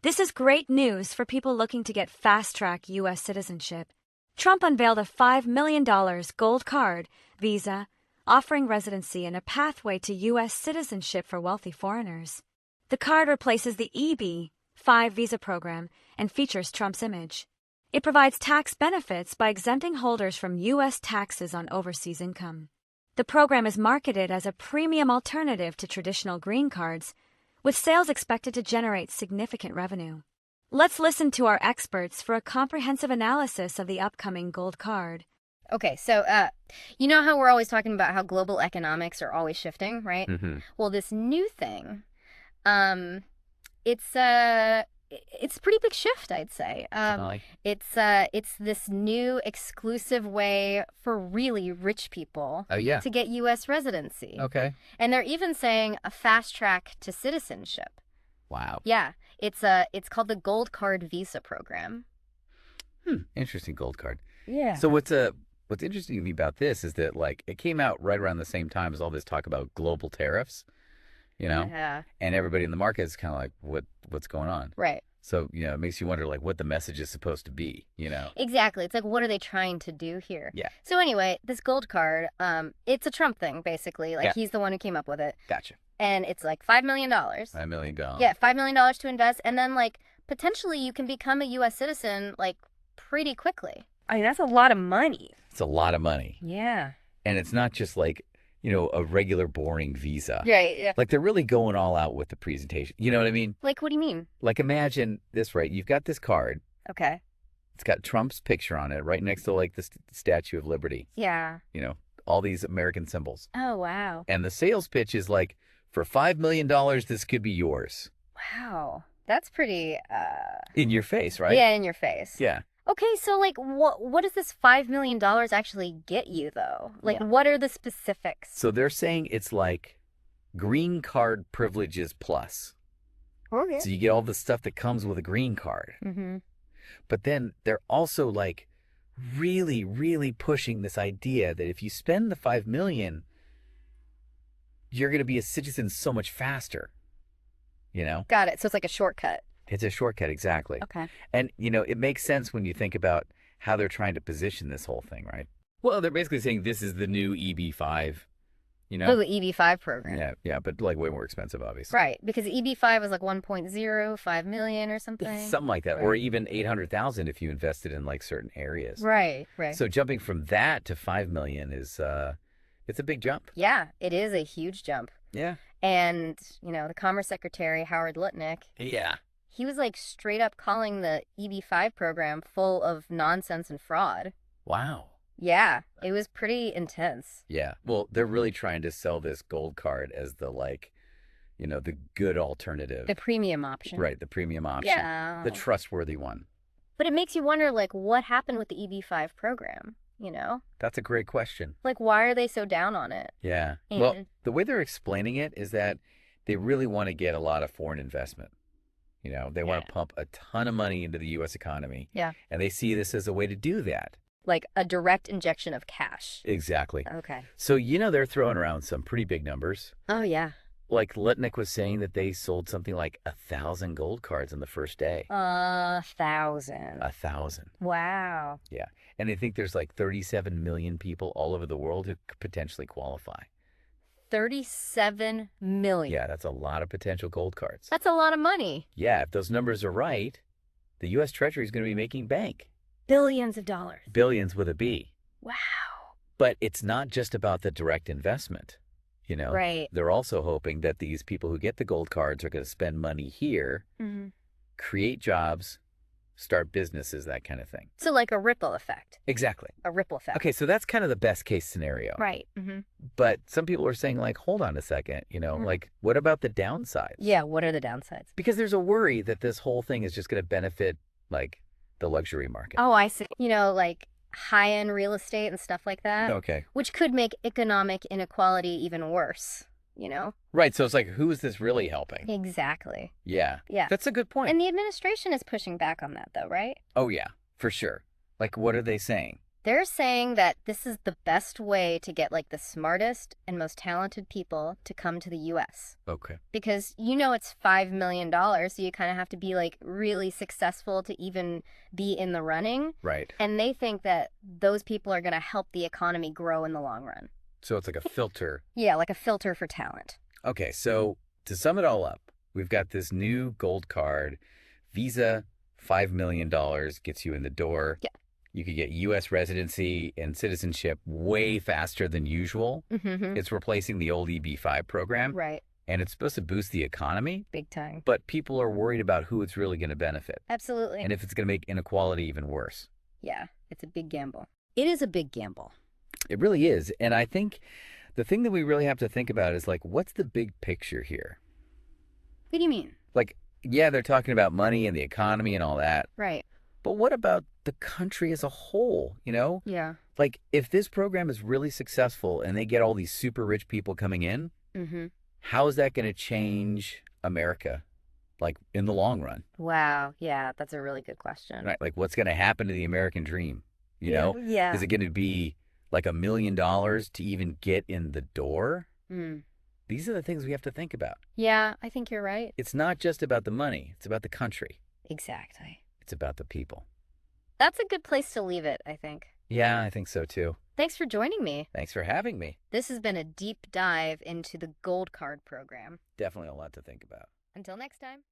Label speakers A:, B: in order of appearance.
A: This is great news for people looking to get fast-track U.S. citizenship. Trump unveiled a $5 million gold card visa, offering residency and a pathway to U.S. citizenship for wealthy foreigners. The card replaces the EB-5 visa program and features Trump's image. It provides tax benefits by exempting holders from U.S. taxes on overseas income. The program is marketed as a premium alternative to traditional green cards, with sales expected to generate significant revenue. Let's listen to our experts for a comprehensive analysis of the upcoming gold card.
B: Okay, so you know how we're always talking about how global economics are always shifting, right?
C: Mm-hmm.
B: Well, this new thing, it's a pretty big shift, I'd say. It's this new exclusive way for really rich people to get U.S. residency.
C: Okay.
B: And they're even saying a fast track to citizenship.
C: Wow.
B: Yeah, it's called the Gold Card Visa Program.
C: Interesting gold card.
B: Yeah.
C: So what's interesting to me about this is that like it came out right around the same time as all this talk about global tariffs, you know?
B: Yeah.
C: And everybody in the market is kind of like, what's going on?
B: Right.
C: So, you know, it makes you wonder like what the message is supposed to be, you know?
B: Exactly. It's like, what are they trying to do here?
C: Yeah.
B: So anyway, this gold card, it's a Trump thing, basically. Like,
C: Yeah.
B: he's the one who came up with it.
C: Gotcha.
B: And it's like $5 million.
C: $5 million.
B: Yeah, $5 million to invest. And then, like, potentially you can become a U.S. citizen, like, pretty quickly. I mean, that's a lot of money.
C: It's a lot of money.
B: Yeah.
C: And it's not just like, you know, a regular boring visa.
B: Right, yeah.
C: Like they're really going all out with the presentation. You know what I mean?
B: Like, what do you mean?
C: Like imagine this, right? You've got this card.
B: Okay.
C: It's got Trump's picture on it right next to like the Statue of Liberty.
B: Yeah.
C: You know, all these American symbols.
B: Oh, wow.
C: And the sales pitch is like, for $5 million, this could be yours.
B: Wow. That's pretty,
C: In your face, right?
B: Yeah, in your face.
C: Yeah.
B: Okay, so, like, what does this $5 million actually get you, though? Like, what are the specifics?
C: So they're saying it's like green card privileges plus.
B: Okay.
C: So you get all the stuff that comes with a green card.
B: Mm-hmm.
C: But then they're also like really, really pushing this idea that if you spend the $5 million, you're going to be a citizen so much faster. You know?
B: Got it. So it's like a shortcut.
C: It's a shortcut, exactly.
B: Okay.
C: And, you know, it makes sense when you think about how they're trying to position this whole thing, right? Well, they're basically saying this is the new EB-5, you know?
B: Oh, the EB-5 program.
C: Yeah, but like way more expensive, obviously.
B: Right, because EB-5 was like 1.05 million or something.
C: Something like that,
B: Right.
C: or even 800,000 if you invested in like certain areas.
B: Right.
C: So jumping from that to 5 million is, it's a big jump.
B: Yeah, it is a huge jump.
C: Yeah.
B: And, you know, the Commerce Secretary, Howard Lutnick,
C: Yeah.
B: he was like straight up calling the EB-5 program full of nonsense and fraud.
C: Wow.
B: Yeah, it was pretty intense.
C: Yeah. Well, they're really trying to sell this gold card as the like, you know, the good alternative.
B: The premium option.
C: Right, the premium option.
B: Yeah.
C: The trustworthy one.
B: But it makes you wonder, like, what happened with the EB-5 program, you know?
C: That's a great question.
B: Like, why are they so down on it?
C: Yeah.
B: And-
C: Well, the way they're explaining it is that they really want to get a lot of foreign investment. You know, they want to pump a ton of money into the U.S. economy.
B: Yeah.
C: And they see this as a way to do that.
B: Like a direct injection of cash.
C: Exactly.
B: Okay.
C: So, you know, they're throwing around some pretty big numbers.
B: Oh, yeah.
C: Like Lutnick was saying that they sold something like 1,000 gold cards on the first day.
B: 1,000.
C: 1,000.
B: Wow.
C: Yeah. And I think there's like 37 million people all over the world who could potentially qualify.
B: 37 million.
C: Yeah, that's a lot of potential gold cards.
B: That's a lot of money.
C: Yeah, if those numbers are right, the U.S. Treasury is going to be making bank.
B: Billions of dollars.
C: Billions with a B.
B: Wow.
C: But it's not just about the direct investment. You know,
B: Right.
C: They're also hoping that these people who get the gold cards are going to spend money here,
B: Mm-hmm.
C: create jobs, start businesses, that kind of thing.
B: So like a ripple effect.
C: Exactly.
B: A ripple effect.
C: Okay, so that's kind of the best case scenario.
B: Right. Mm-hmm.
C: But some people are saying like, hold on a second, you know, like what about the downsides?
B: Yeah, what are the downsides?
C: Because there's a worry that this whole thing is just going to benefit like the luxury market.
B: Oh, I see. You know, like high-end real estate and stuff like that.
C: Okay.
B: Which could make economic inequality even worse, you know?
C: Right, so it's like, who is this really helping?
B: Exactly.
C: Yeah.
B: Yeah.
C: That's a good point.
B: And the administration is pushing back on that, though, right?
C: Oh, yeah, for sure. Like, what are they saying?
B: They're saying that this is the best way to get like the smartest and most talented people to come to the US.
C: Okay.
B: Because it's $5 million, so you kind of have to be like really successful to even be in the running.
C: Right.
B: And they think that those people are going to help the economy grow in the long run.
C: So it's like a filter.
B: Yeah, like a filter for talent.
C: Okay, so to sum it all up, we've got this new gold card. Visa, $5 million gets you in the door.
B: Yeah.
C: You could get U.S. residency and citizenship way faster than usual.
B: Mm-hmm.
C: It's replacing the old EB-5 program.
B: Right.
C: And it's supposed to boost the economy.
B: Big time.
C: But people are worried about who it's really going to benefit.
B: Absolutely.
C: And if it's going to make inequality even worse.
B: Yeah, it's a big gamble. It is a big gamble.
C: It really is. And I think the thing that we really have to think about is like, what's the big picture here?
B: What do you mean?
C: Like, yeah, they're talking about money and the economy and all that.
B: Right.
C: But what about the country as a whole,
B: Yeah.
C: Like, if this program is really successful and they get all these super rich people coming in, how is that going to change America, like, in the long run?
B: Wow. Yeah, that's a really good question.
C: Right? Like, what's going to happen to the American dream, you know?
B: Yeah.
C: Is it going to be like $1 million to even get in the door? These are the things we have to think about.
B: Yeah, I think you're right.
C: It's not just about the money. It's about the country.
B: Exactly.
C: It's about the people.
B: That's a good place to leave it, I think.
C: Yeah, I think so too.
B: Thanks for joining me.
C: Thanks for having me.
B: This has been a deep dive into the Gold Card program.
C: Definitely a lot to think about.
B: Until next time.